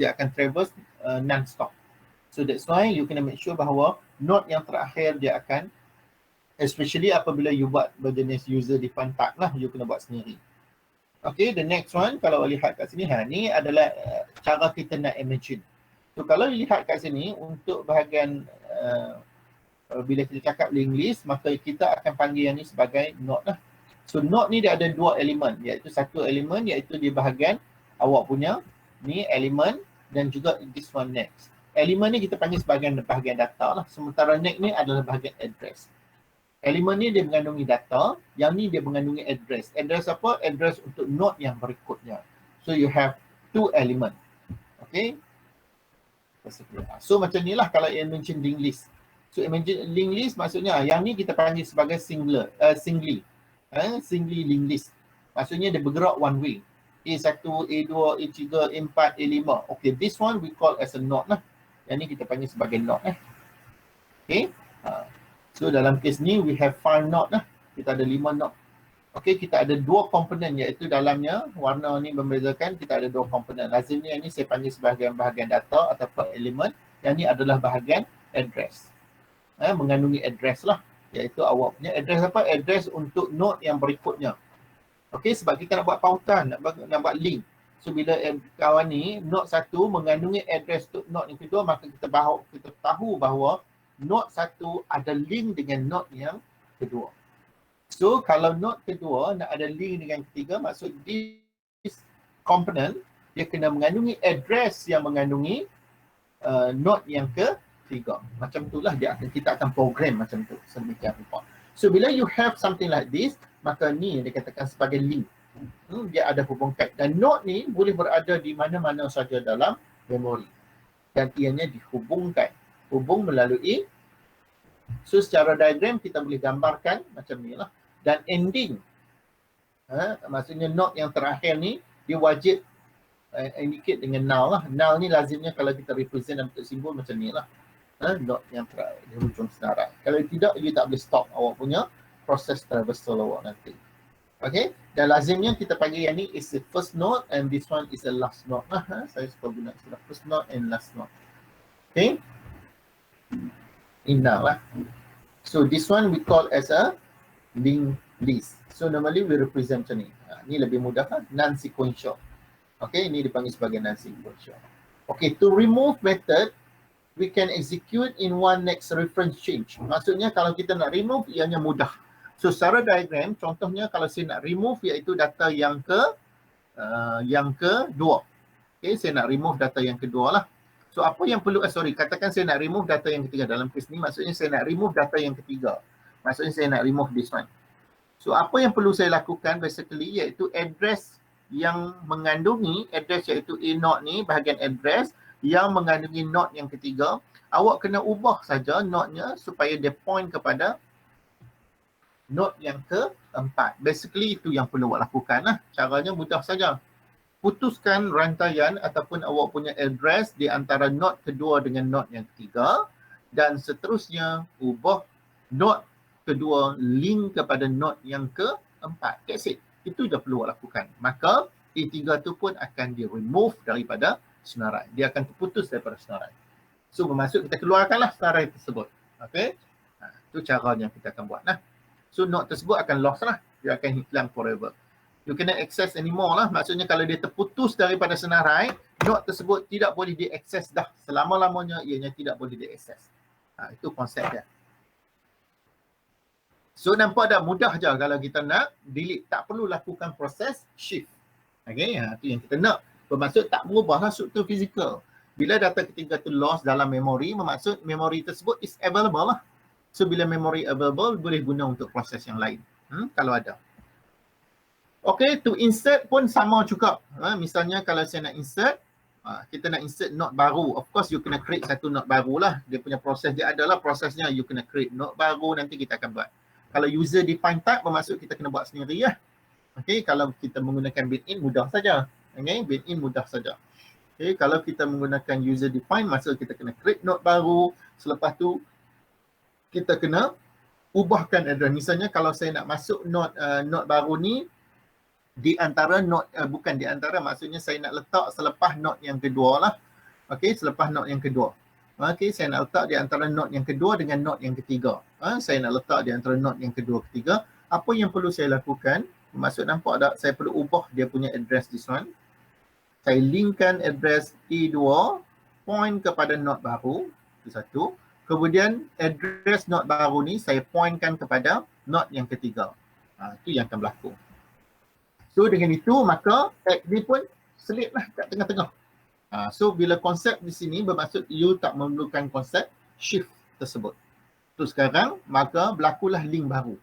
dia akan traverse non-stop. So that's why you kena make sure bahawa node yang terakhir dia akan, especially apabila you buat berjenis user defined type lah, you kena buat sendiri. Okay, the next one, kalau lihat kat sini, ni adalah cara kita nak imagine. So kalau lihat kat sini, untuk bahagian bila kita cakap link list, maka kita akan panggil yang ni sebagai node lah. So node ni dia ada dua elemen, iaitu satu elemen iaitu di bahagian awak punya ni elemen, dan juga this one next. Elemen ni kita panggil sebagai bahagian data lah, sementara next ni adalah bahagian address. Elemen ni dia mengandungi data, yang ni dia mengandungi address. Address apa? Address untuk node yang berikutnya. So you have two element. Okay. So macam ni lah kalau you mention linked list. So imagine linked list maksudnya yang ni kita panggil sebagai singly linked list. Maksudnya dia bergerak one way. A1, A2, A3, A4, A5. Okay, this one we call as a node lah. Yang ni kita panggil sebagai node lah. Okay. So dalam case ni we have 5 node lah. Kita ada 5 node. Okay, kita ada 2 komponen, iaitu dalamnya warna ni membezakan, kita ada 2 komponen. Lazimnya yang ni saya panggil sebagai bahagian data ataupun elemen. Yang ni adalah bahagian address. Mengandungi address lah. Iaitu awak punya address apa? Address untuk node yang berikutnya. Okay, sebab kita nak buat pautan, nak buat link. So bila kawan ni, node 1 mengandungi address untuk node yang kedua, maka kita tahu bahawa node 1 ada link dengan node yang kedua. So kalau node kedua nak ada link dengan ketiga, maksud this component dia kena mengandungi address yang mengandungi node yang ketiga. Macam itulah kita akan program macam tu sedemikian rupa. So bila you have something like this, maka ni yang dikatakan sebagai link. Dia ada hubung kait, dan node ni boleh berada di mana-mana saja dalam memori, dan ianya dihubungkan, hubung melalui. So secara diagram kita boleh gambarkan macam ni lah. Dan ending, maksudnya node yang terakhir ni dia wajib indicate dengan null lah. Null ni lazimnya kalau kita represent dalam bentuk simbol macam ni lah. Node yang terakhir di hujung senarai. Kalau tidak, you tak boleh stop awak punya proses traversal awak nanti. Okay, dan lazimnya kita panggil yang ni is the first node and this one is the last node lah. Saya suka guna istilah first node and last node. Okay, indah lah. So this one we call as a linked list. So normally we represent macam ni. Ni lebih mudah kan, non-sequential. Okay, ini dipanggil sebagai non-sequential. Okay, to remove method, we can execute in one next reference change. Maksudnya kalau kita nak remove, ianya mudah. So secara diagram, contohnya kalau saya nak remove iaitu data yang kedua. Okay, saya nak remove data yang kedua lah. So apa yang perlu, katakan saya nak remove data yang ketiga. Dalam kes ni maksudnya saya nak remove data yang ketiga. Maksudnya saya nak remove this one. So apa yang perlu saya lakukan basically iaitu address yang mengandungi, address iaitu A0 ni, bahagian address yang mengandungi node yang ketiga. Awak kena ubah saja node-nya supaya dia point kepada node yang keempat. Basically itu yang perlu awak lakukan lah. Caranya mudah saja. Putuskan rantaian ataupun awak punya address di antara node kedua dengan node yang ketiga, dan seterusnya ubah node kedua link kepada node yang keempat. That's it. Itu dah perlu awak lakukan. Maka A3 tu pun akan di remove daripada senarai. Dia akan terputus daripada senarai. So bermaksud kita keluarkanlah senarai tersebut. Okay. Itu caranya kita akan buat lah. So node tersebut akan lost lah. Dia akan hilang forever. You cannot access anymore lah. Maksudnya kalau dia terputus daripada senarai, node tersebut tidak boleh diakses dah. Selama-lamanya ianya tidak boleh diakses. Itu konsep dia. So nampak dah mudah je kalau kita nak delete. Tak perlu lakukan proses shift. Okay, itu yang kita nak. Bermaksud tak berubahlah struktur fizikal. Bila data ketiga tu lost dalam memori, bermaksud memori tersebut is available lah. So bila memory available, boleh guna untuk proses yang lain. Kalau ada. Okay, to insert pun sama juga. Misalnya kalau saya nak insert, kita nak insert node baru. Of course, you kena create satu node baru lah. Dia punya proses dia adalah prosesnya you kena create node baru, nanti kita akan buat. Kalau user define type, bermaksud kita kena buat sendiri lah. Okay, kalau kita menggunakan built-in, mudah saja. Okay, built-in mudah saja. Okay, kalau kita menggunakan user define, maksud kita kena create node baru. Selepas tu, kita kena ubahkan address. Misalnya kalau saya nak masuk node baru ni di antara node, bukan di antara, maksudnya saya nak letak selepas node yang kedua lah. Okey, selepas not yang kedua. Okey, saya nak letak di antara not yang kedua dengan not yang ketiga. Saya nak letak di antara not yang kedua ketiga. Apa yang perlu saya lakukan? Maksud nampak tak? Saya perlu ubah dia punya address this one. Saya linkkan address E2 point kepada not baru. Itu satu. Kemudian address not baru ni saya pointkan kepada not yang ketiga. Itu yang akan berlaku. So dengan itu maka tag ni pun seliplah kat tengah-tengah. So bila konsep di sini bermaksud you tak memerlukan konsep shift tersebut. So sekarang maka berlakulah link baru.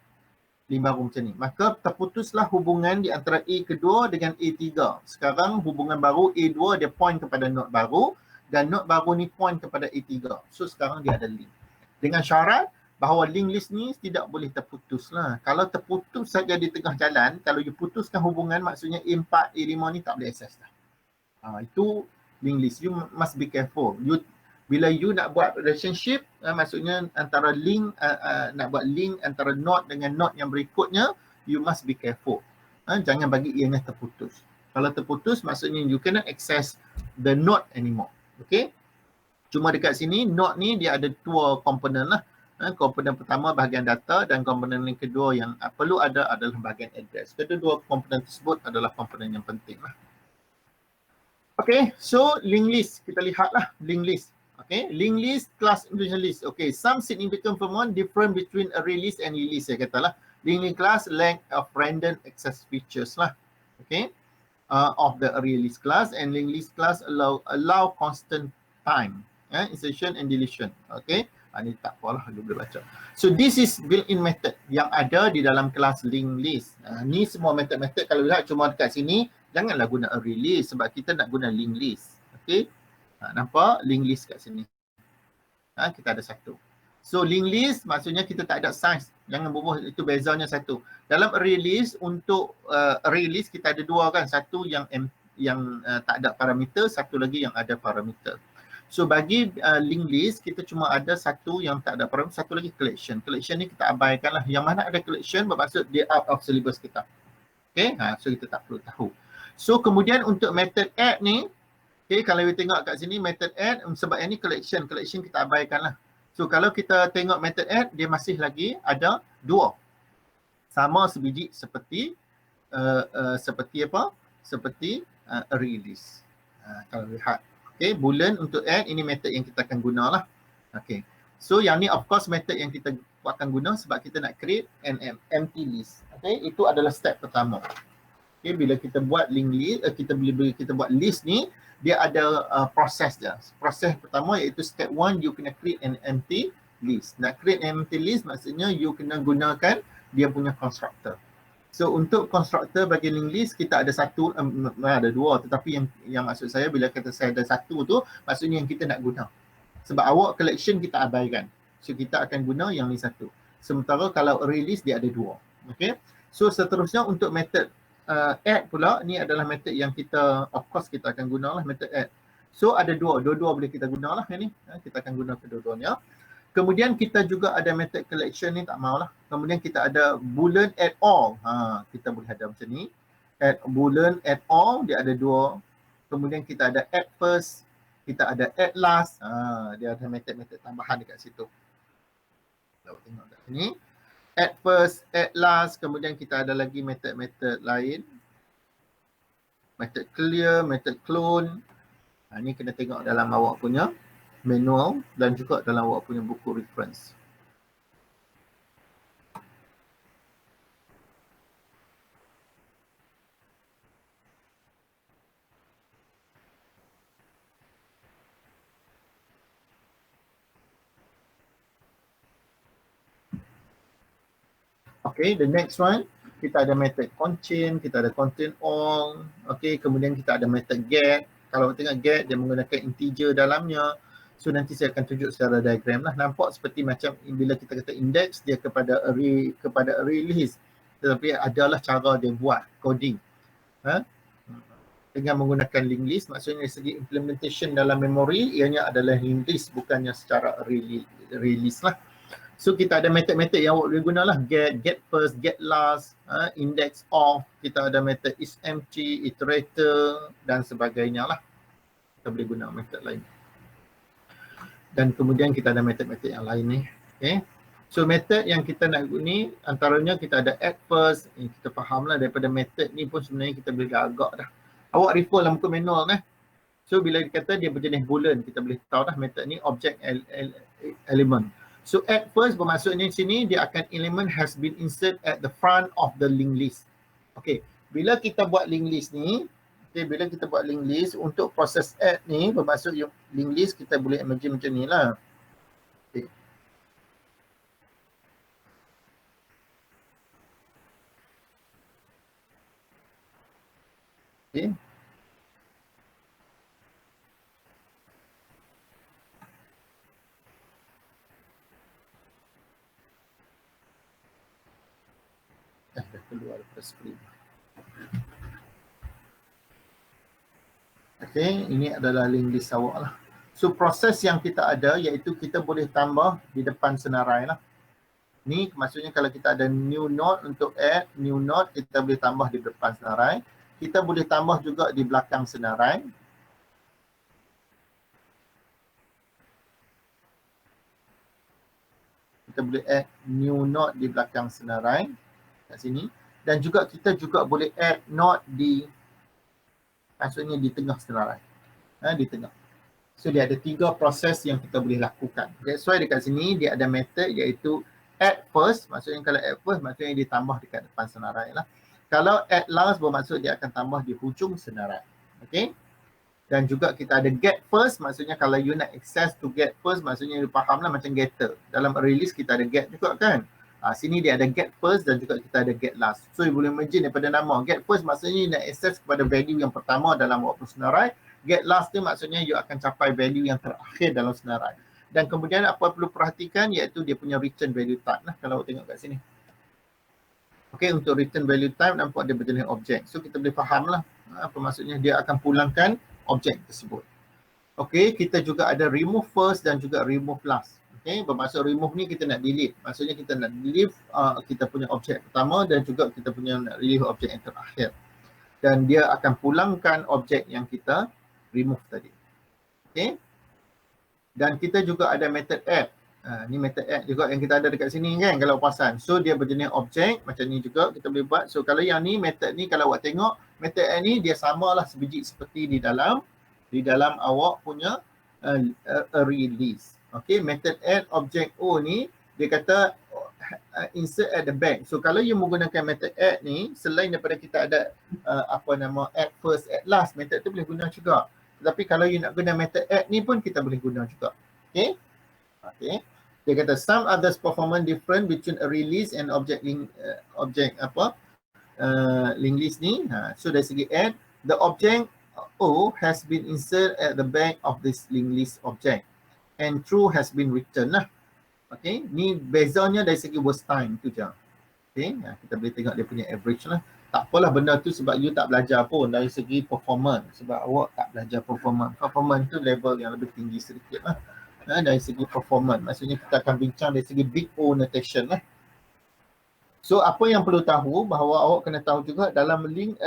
Link baru macam ni. Maka terputuslah hubungan di antara A kedua dengan A3. Sekarang hubungan baru A2 dia point kepada node baru dan node baru ni point kepada A3. So sekarang dia ada link. Dengan syarat bahawa link list ni tidak boleh terputus lah. Kalau terputus saja di tengah jalan, kalau you putuskan hubungan maksudnya A4, A5 ni tak boleh access lah. Itu link list. You must be careful. Bila you nak buat relationship, maksudnya antara link, nak buat link antara node dengan node yang berikutnya, you must be careful. Jangan bagi ianya terputus. Kalau terputus, maksudnya you cannot access the node anymore. Okay? Cuma dekat sini, node ni dia ada dua komponen lah. Komponen pertama bahagian data dan komponen yang kedua yang perlu ada adalah bahagian address. Kedua komponen tersebut adalah komponen yang penting lah. Okay, so link list. Kita lihatlah link list. Okay, link list, class inclusion list. Okay, some significant phenomenon different between array list and list. Saya katalah link list class length of random access features lah. Okay, of the array list class, and link list class allow constant time, insertion and deletion. Okay, ini tak apalah, dia boleh baca. So this is built-in method yang ada di dalam kelas link list. Ni semua method-method kalau lihat cuma dekat sini, janganlah guna array list sebab kita nak guna link list. Okay, nampak link list kat sini. Kita ada satu. So link list maksudnya kita tak ada size. Jangan bubuh, itu bezanya satu. Dalam array list, untuk array list kita ada dua kan. Satu yang tak ada parameter, satu lagi yang ada parameter. So bagi link list kita cuma ada satu yang tak ada parameter, satu lagi collection. Collection ni kita abaikan lah. Yang mana ada collection bermaksud dia out of syllabus kita. Okay, so kita tak perlu tahu. So kemudian untuk method add ni, okay, kalau kita tengok kat sini method add, sebab yang ni collection kita abaikan lah. So kalau kita tengok method add, dia masih lagi ada dua. Sama sebiji seperti seperti apa? Seperti array list. Kalau lihat. Okay, boolean untuk add, ini method yang kita akan guna lah. Okay, so yang ni of course method yang kita akan guna sebab kita nak create an empty list. Okay, itu adalah step pertama. Okay, bila kita buat link list, bila kita buat list ni, dia ada proses dia. Proses pertama iaitu step 1, you kena create an empty list. Nak create an empty list maksudnya you kena gunakan dia punya constructor. So untuk constructor bagi link list kita ada satu, ada dua, tetapi yang maksud saya bila kata saya ada satu tu maksudnya yang kita nak guna. Sebab awak collection kita abaikan. So kita akan guna yang ni satu. Sementara kalau array list dia ada dua. Okay. So seterusnya untuk method add pula, ni adalah method yang kita of course kita akan gunalah method add. So ada dua-dua boleh kita gunalah yang ni. Kita akan guna kedua-duanya. Kemudian kita juga ada method collection ni, tak maulah. Kemudian kita ada boolean add all. Kita boleh ada macam ni. Add boolean add all, dia ada dua. Kemudian kita ada add first, kita ada add last. Dia ada method-method tambahan dekat situ. Kita tengok kat sini. Add first, add last, kemudian kita ada lagi method-method lain. Method clear, method clone. Ini kena tengok dalam awak punya manual dan juga dalam awak punya buku reference. Okay, the next one, kita ada method contain, kita ada contain all. Okay, kemudian kita ada method get. Kalau tengok get, dia menggunakan integer dalamnya. So nanti saya akan tunjuk secara diagram lah. Nampak seperti macam bila kita kata index, dia kepada array list. Tetapi adalah cara dia buat coding. Dengan menggunakan link list, maksudnya dari segi implementation dalam memory, ianya adalah link list, bukannya secara array list lah. So kita ada method-method yang awak boleh guna lah. Get first, get last, index of. Kita ada method isEmpty, iterator dan sebagainya lah. Kita boleh guna method lain. Dan kemudian kita ada metod-metod yang lain ni. Okay. So metod yang kita nak guna ni antaranya kita ada add first. Kita faham lah daripada metod ni pun sebenarnya kita boleh agak dah. Awak refer lah muka manual nah. So bila dikata dia berjenis boolean, kita boleh tahu dah metod ni object element. So add first bermaksudnya sini dia akan element has been insert at the front of the linked list. Okay, bila kita buat linked list ni, okay, bila kita buat linked list untuk proses add ni bermaksud linked list kita boleh imagine macam ni lah. Okay. Okay. Dah keluar daripada screen. Okay, ini adalah link list awak lah. So proses yang kita ada iaitu kita boleh tambah di depan senarai lah. Ni maksudnya kalau kita ada new node untuk add, new node kita boleh tambah di depan senarai. Kita boleh tambah juga di belakang senarai. Kita boleh add new node di belakang senarai kat sini. Dan juga kita juga boleh add node di, maksudnya di tengah senarai. Di tengah. So dia ada 3 proses yang kita boleh lakukan. That's why dekat sini dia ada method iaitu add first. Maksudnya kalau add first maksudnya dia tambah dekat depan senarai lah. Kalau add last bermaksud dia akan tambah di hujung senarai. Okay. Dan juga kita ada get first. Maksudnya kalau you nak access to get first maksudnya you faham lah macam getter. Dalam array list kita ada get juga kan. Sini dia ada get first dan juga kita ada get last. So you boleh imagine daripada nama. Get first maksudnya you nak access kepada value yang pertama dalam waktu senarai. Get last ni maksudnya you akan capai value yang terakhir dalam senarai. Dan kemudian apa perlu perhatikan iaitu dia punya return value type lah kalau awak tengok kat sini. Okay, untuk return value type nampak dia berjenis objek. So kita boleh faham lah apa maksudnya dia akan pulangkan objek tersebut. Okay, kita juga ada remove first dan juga remove last. Okay, bermaksud remove ni kita nak delete. Maksudnya kita nak delete kita punya objek pertama dan juga kita punya nak relieve objek yang terakhir. Dan dia akan pulangkan objek yang kita remove tadi. Okay. Dan kita juga ada method add. Ni method add juga yang kita ada dekat sini kan kalau perasan. So dia berjenis objek macam ni juga kita boleh buat. So kalau yang ni method ni kalau awak tengok method add ni dia samalah sebiji seperti di dalam awak punya array list. Okay, method add object O ni dia kata insert at the back. So kalau you menggunakan method add ni selain daripada kita ada add first, add last, method tu boleh guna juga. Tetapi kalau you nak guna method add ni pun kita boleh guna juga. Okay. Okay. Dia kata some others performance different between array list and object link link list ni. So dari segi add, the object O has been inserted at the back of this link list object and true has been written lah. Okay, ni bezanya dari segi worst time tu je. Okay, kita boleh tengok dia punya average lah. Tak apalah benda tu sebab you tak belajar pun dari segi performance. Sebab awak tak belajar performance. Performance tu level yang lebih tinggi sedikit lah. Dari segi performance. Maksudnya kita akan bincang dari segi big O notation lah. So apa yang perlu tahu bahawa awak kena tahu juga dalam link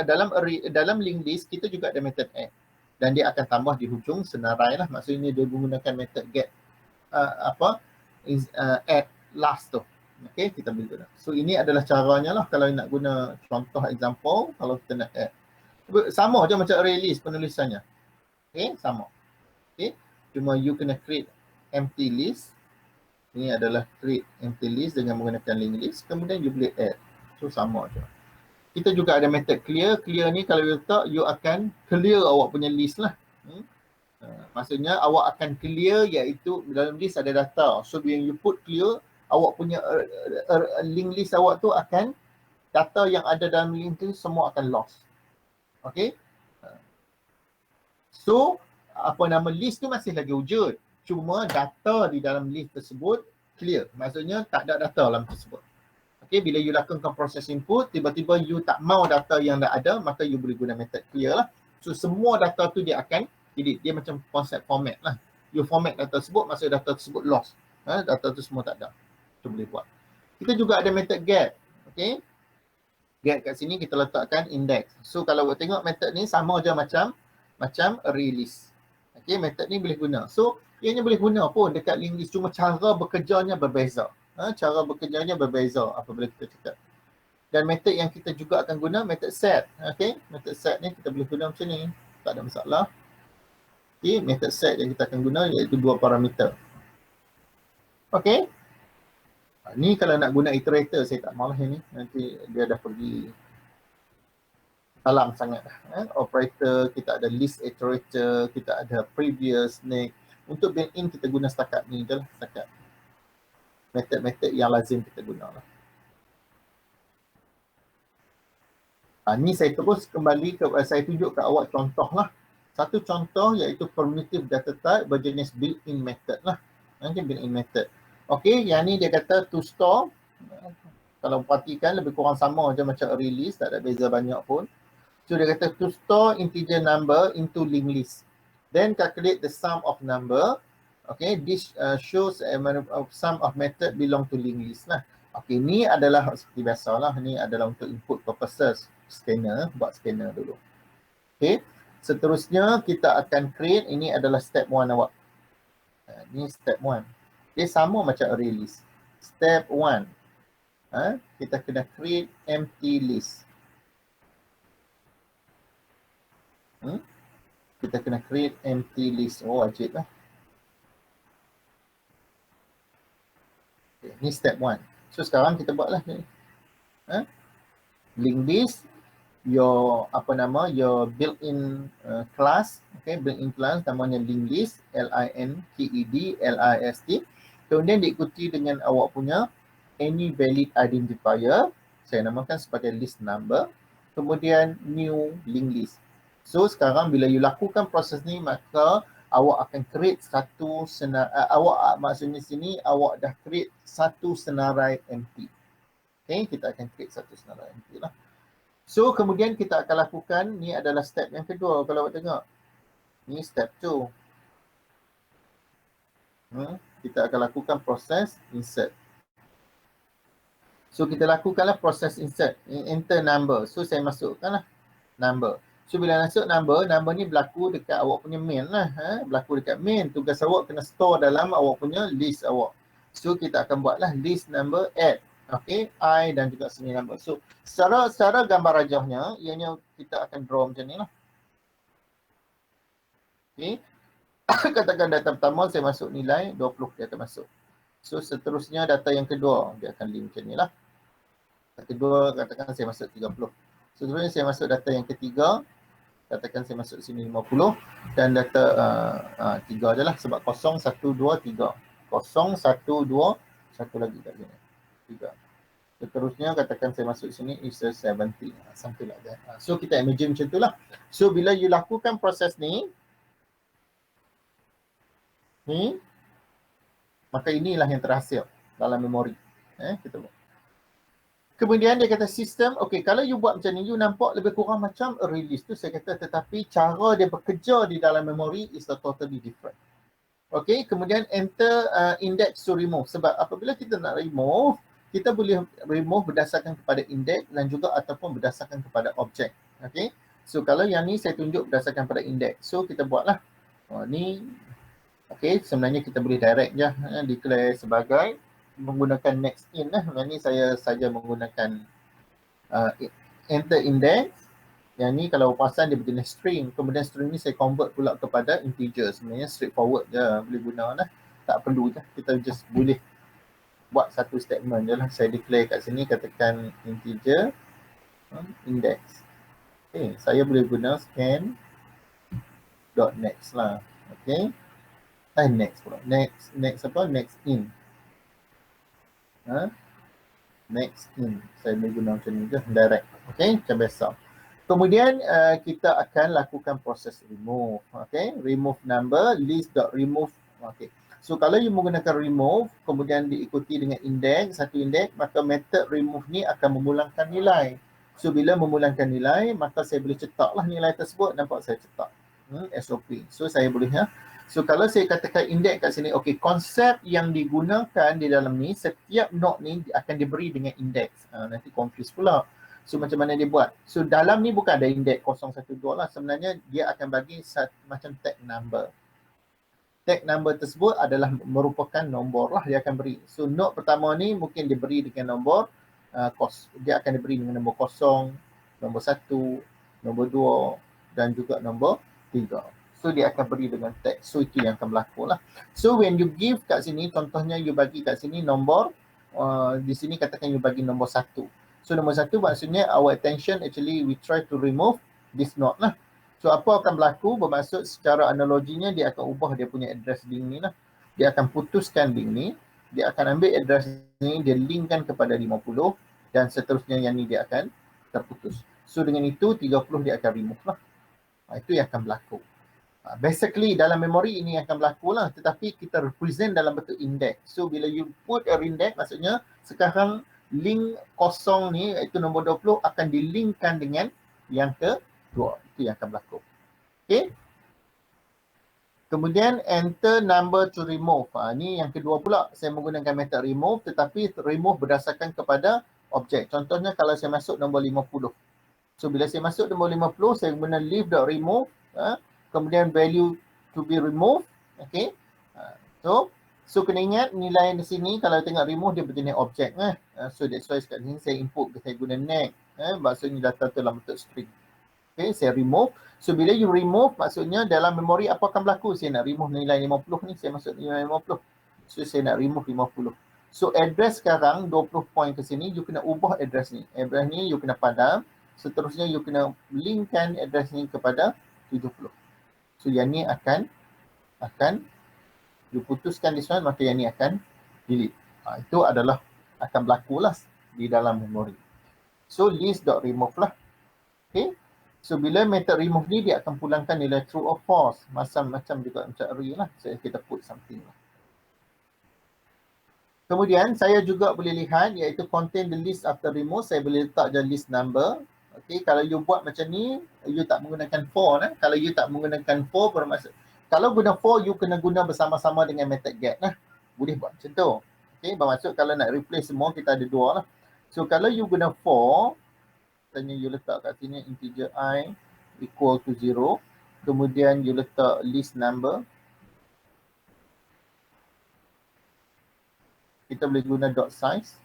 list kita juga ada method add. Dan dia akan tambah di hujung senarai lah. Maksudnya dia menggunakan method get add last tu. Okay, kita boleh guna. So ini adalah caranya lah kalau nak guna contoh example kalau kita nak add. Sama je macam array list penulisannya. Okay, sama. Okay, cuma you kena create empty list. Ini adalah create empty list dengan menggunakan link list. Kemudian you boleh add. So sama je. Kita juga ada method clear. Clear ni kalau you letak, you akan clear awak punya list lah. Maksudnya awak akan clear iaitu dalam list ada data. So when you put clear, awak punya link list awak tu akan, data yang ada dalam link list semua akan lost. Okay. So list tu masih lagi wujud. Cuma data di dalam list tersebut clear. Maksudnya tak ada data dalam tersebut. Okay, bila you lakukan proses input, tiba-tiba you tak mau data yang dah ada, maka you boleh guna method clear lah. So semua data tu dia akan delete. Dia macam konsep format lah. You format data tersebut, maksud data tersebut lost. Data tu semua tak ada. Itu boleh buat. Kita juga ada method get. Okay. Get kat sini kita letakkan index. So kalau awak tengok method ni sama je macam array list. Okay, method ni boleh guna. So, ianya boleh guna pun dekat linked list, cuma cara bekerjanya berbeza. Cara bekerjanya berbeza apabila kita cakap. Dan method yang kita juga akan guna method set. Okay, method set ni kita boleh guna macam ni. Tak ada masalah. Okay, method set yang kita akan guna iaitu 2 parameter. Okay. Ni kalau nak guna iterator, saya tak malah ni. Nanti dia dah pergi dalam sangat. Operator, kita ada list iterator, kita ada previous, next. Untuk built-in kita guna setakat ni je lah. Setakat method-method yang lazim kita guna lah. Ni saya terus kembali ke, saya tunjuk ke awak contoh lah. Satu contoh iaitu primitive data type berjenis built-in method lah. Nanti built-in method. Okey, yang ni dia kata to store. Kalau perhatikan lebih kurang sama je macam array list, tak ada beza banyak pun. So dia kata to store integer number into linked list. Then calculate the sum of number. Okay, this shows sum of method belong to linked list lah. Okay, ni adalah seperti biasalah, ni adalah untuk input purposes. Scanner, buat scanner dulu. Okay, seterusnya kita akan create, ini adalah step 1 awak. Ni step 1. Dia sama macam array list. Step 1. Kita kena create empty list. Kita kena create empty list. Oh, wajib lah. Okay, ni step 1. So sekarang kita buatlah ni. Linked list, your your built-in class. Okay, built-in class namanya linked list, LINKED, kemudian diikuti dengan awak punya any valid identifier, saya namakan sebagai list number, kemudian new linked list. So sekarang bila you lakukan proses ni, maka awak akan create satu maksudnya sini awak dah create satu senarai empty. Okay, kita akan create satu senarai empty lah. So kemudian kita akan lakukan, ni adalah step yang kedua kalau awak tengok. Ni step 2. Kita akan lakukan proses insert. So kita lakukanlah proses insert. Enter number. So saya masukkanlah number. So bila masuk number, number ni berlaku dekat awak punya main lah. Berlaku dekat main. Tugas awak kena store dalam awak punya list awak. So kita akan buatlah list number add. Okay, I dan juga sini number. So secara gambar rajahnya, ianya kita akan draw macam ni lah. Okay. Katakan data pertama saya masuk nilai 20, dia akan masuk. So seterusnya data yang kedua dia akan link macam ni lah. Data kedua katakan saya masuk 30. Seterusnya saya masuk data yang ketiga, katakan saya masuk sini 50 dan data 3 je lah sebab 0, 1, 2, 3. 0, 1, 2, satu lagi kat sini. 3. Seterusnya katakan saya masuk sini is 70. Something like that. So kita imagine macam tu lah. So bila you lakukan proses ni, maka inilah yang terhasil dalam memori. Kita buat. Kemudian dia kata sistem, okay, kalau you buat macam ni, you nampak lebih kurang macam array list tu saya kata, tetapi cara dia bekerja di dalam memori is totally different. Okay, kemudian enter index to remove. Sebab apabila kita nak remove, kita boleh remove berdasarkan kepada index dan juga ataupun berdasarkan kepada objek. Okay, so kalau yang ni saya tunjuk berdasarkan pada index. So kita buatlah. Ni okay, sebenarnya kita boleh direct je declare sebagai menggunakan next in lah. Yang ni saya saja menggunakan enter index. Yang ni kalau perasan dia berjenis string. Kemudian string ni saya convert pula kepada integer. Sebenarnya straightforward je boleh guna lah. Tak perlu je. Kita just boleh buat satu statement je lah. Saya declare kat sini katakan integer index. Okay, saya boleh guna scan dot next lah. Okay. Next pula. Next apa? Next in. Next in. Saya boleh guna macam ni je. Direct. Okay. Macam biasa. Kemudian kita akan lakukan proses remove. Okay. Remove number. List.remove. Okay. So kalau you menggunakan remove, kemudian diikuti dengan index, satu index, maka method remove ni akan memulangkan nilai. So bila memulangkan nilai, maka saya boleh cetaklah nilai tersebut. Nampak saya cetak. SOP. So saya boleh So kalau saya katakan index kat sini, okay, konsep yang digunakan di dalam ni, setiap node ni akan diberi dengan index. Nanti confuse pula. So macam mana dia buat? So dalam ni bukan ada index 012 lah. Sebenarnya dia akan bagi macam tag number. tag number tersebut adalah merupakan nombor lah dia akan beri. So note pertama ni mungkin diberi dengan nombor dia akan diberi dengan nombor 0, nombor 1, nombor 2 dan juga nombor 3. So dia akan beri dengan tag. So itu yang akan berlaku lah. So when you give kat sini, contohnya you bagi kat sini nombor di sini katakan you bagi nombor 1. So nombor 1 maksudnya our attention actually we try to remove this note lah. So apa akan berlaku? Bermaksud secara analoginya dia akan ubah dia punya address link ni lah. Dia akan putuskan link ni. Dia akan ambil address ni, dia linkkan kepada 50 dan seterusnya yang ni dia akan terputus. So dengan itu 30 dia akan remove lah. Itu yang akan berlaku. Basically dalam memori ini akan berlaku lah. Tetapi kita represent dalam bentuk index. So bila you put a index maksudnya sekarang link kosong ni iaitu nombor 20 akan dilinkkan dengan yang kedua. Itu yang akan berlaku. Okay. Kemudian enter number to remove. Ni yang kedua pula. Saya menggunakan method remove tetapi remove berdasarkan kepada objek. Contohnya kalau saya masuk nombor 50. So bila saya masuk nombor 50, saya guna leave.remove. Kemudian value to be removed. Okay. So kena ingat nilai di sini kalau tengok remove dia berjenis objek. So that's why kat sini saya input, saya guna next. Maksudnya data tu dalam bentuk string. Okay, saya remove. So bila you remove maksudnya dalam memori apa akan berlaku? Saya nak remove nilai 50 ni, saya masuk nilai 50. So saya nak remove 50. So address sekarang 20 point ke sini, you kena ubah address ni. Address ni you kena padam. Seterusnya you kena linkkan address ni kepada 70. So yang ni akan you putuskan this one, maka yang ni akan delete. Itu adalah akan berlaku lah di dalam memori. So list.remove lah. Okay. So bila method remove ni dia akan pulangkan nilai true or false. Macam juga macam array lah. So kita put something lah. Kemudian saya juga boleh lihat iaitu contain the list after remove. Saya boleh letak je list number. Okay, kalau you buat macam ni, you tak menggunakan for. Kalau you tak menggunakan for bermaksud, kalau guna for, you kena guna bersama-sama dengan method get lah. Boleh buat macam tu. Okay, bermaksud kalau nak replace semua, kita ada dua lah. So kalau you guna for, tanya you letak kat sini integer I equal to 0. Kemudian you letak list number. Kita boleh guna dot size.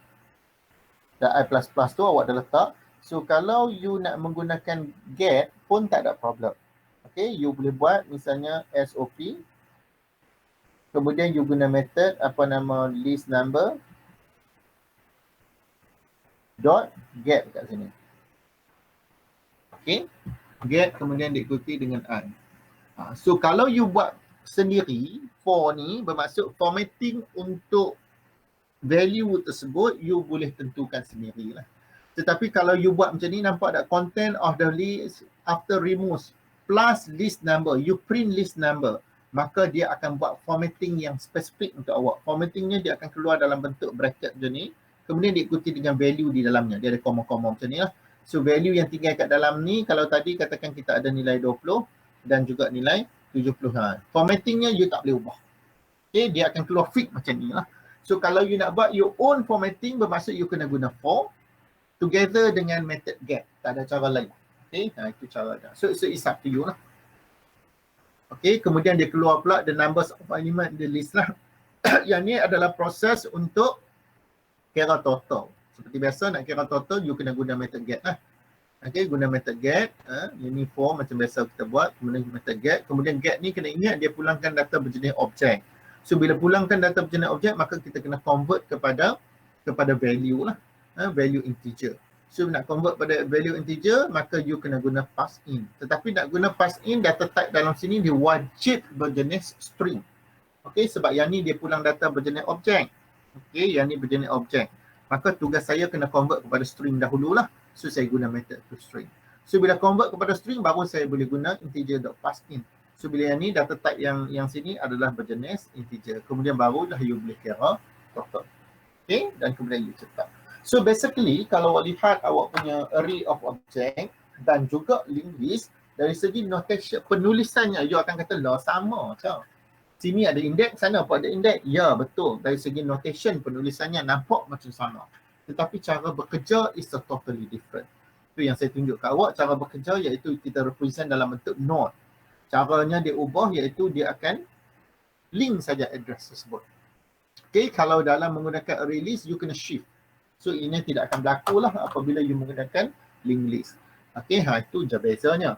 Dan I++ tu awak dah letak. So kalau you nak menggunakan get pun tak ada problem. Okay, you boleh buat misalnya SOP. Kemudian you guna method apa nama list number dot get kat sini. Okay, get kemudian diikuti dengan I. So kalau you buat sendiri, for ni bermaksud formatting untuk value tersebut, you boleh tentukan sendirilah. Tetapi kalau you buat macam ni, nampak tak content of the list after remove plus list number, you print list number, maka dia akan buat formatting yang spesifik untuk awak. Formattingnya dia akan keluar dalam bentuk bracket macam ni, kemudian diikuti dengan value di dalamnya. Dia ada koma-koma macam ni lah. So value yang tinggal kat dalam ni, kalau tadi katakan kita ada nilai 20 dan juga nilai 70. Formattingnya you tak boleh ubah. Okay, dia akan keluar fix macam ni lah. So kalau you nak buat your own formatting, bermaksud you kena guna for together dengan method get. Tak ada cara lain. Okay, itu cara dia. So it's up to you lah. Okay, kemudian dia keluar pula the numbers of element in the list lah. Yang ni adalah proses untuk kira total. Seperti biasa nak kira total, you kena guna method get lah. Okay, guna method get. Ini for macam biasa kita buat. Kemudian method get. Kemudian get ni kena ingat dia pulangkan data berjenis objek. So bila pulangkan data berjenis objek, maka kita kena convert kepada value lah. Value integer. So nak convert pada value integer, maka you kena guna pass in. Tetapi nak guna pass in, data type dalam sini dia wajib berjenis string. Okay, sebab yang ni dia pulang data berjenis objek. Okay, yang ni berjenis objek. Maka tugas saya kena convert kepada string dahululah. So saya guna method to string. So bila convert kepada string, baru saya boleh guna integer.passIn. So bila yang ni data type yang sini adalah berjenis integer. Kemudian barulah you boleh kira total. Okay, dan kemudian you cetak. So basically kalau awak lihat awak punya array of object dan juga linked list, dari segi notation penulisannya, you akan kata lah sama macam. Sini ada index, sana pun ada index. Ya, betul. Dari segi notation penulisannya nampak macam sama. Tetapi cara bekerja is a totally different. Itu yang saya tunjuk kat awak. Cara bekerja iaitu kita represent dalam bentuk note. Caranya dia ubah iaitu dia akan link saja address tersebut. Okay, kalau dalam menggunakan array list, you kena shift. So ini tidak akan berlaku lah apabila you menggunakan linked list. Okay, itu je bezanya.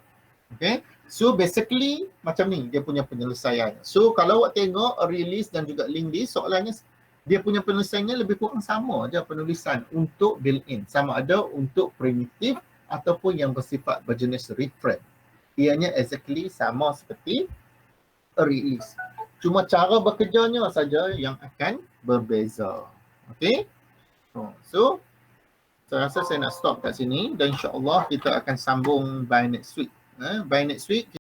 Okay, so basically macam ni dia punya penyelesaian. So kalau awak tengok array list dan juga linked list, soalannya dia punya penyelesaiannya lebih kurang sama je penulisan untuk built-in. Sama ada untuk primitif ataupun yang bersifat berjenis reference. Ianya exactly sama seperti array list. Cuma cara bekerjanya saja yang akan berbeza. Okay. So, saya rasa saya nak stop kat sini dan insyaAllah kita akan sambung by next week. By next week,